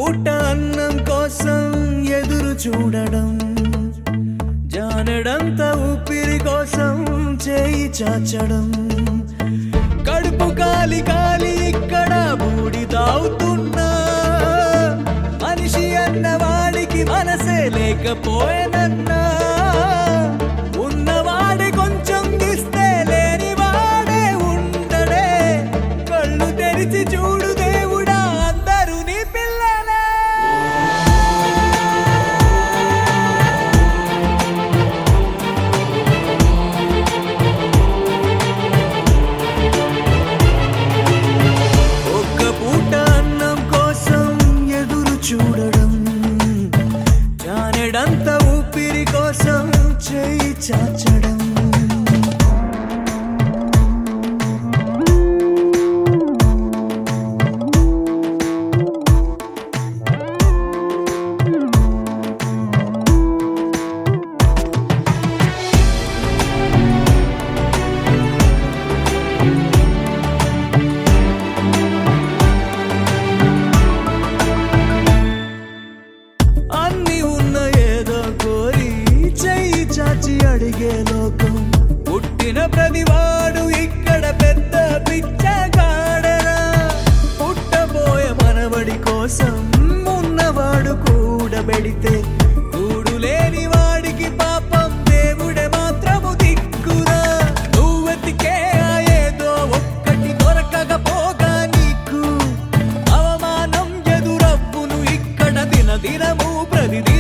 పూట అన్నం కోసం ఎదురు చూడడం, జానడంత ఊపిరి కోసం చేయి చాచడం, కడుపు కాలి కాలి ఇక్కడ బూడి తాగుతున్నా, మనిషి అన్నవాడికి మనసే లేకపోయేనన్నా, ఉన్నవాడి కొంచెం ఇస్తే లేని వాడే ఉండడే, కళ్ళు తెరిచి చూడు దేవుడా అందరూ నీ పిల్లలే. ఒక్క పూట అన్నం కోసం ఎదురు చూడడం, జానెడంత ఊపిరి కోసం చేయి చాచడం. అన్ని ఉన్న ఏదో కోరి చెయ్యి చాచి అడిగే లోకం, పుట్టిన ప్రతివాడు ఇక్కడ పెద్ద పిచ్చగాడరా, పుట్టబోయే మనవడి కోసం ఉన్నవాడు కూడబెడితే కూడు లేని వాడికి పాపం దేవుడే మాత్రము దిక్కురా, నువ్వెతికే ఏదో ఒక్కటి దొరకకపోగా నీకు అవమానం ఎదురవ్వును ఇక్కడ దినదినము ప్రతిదినం.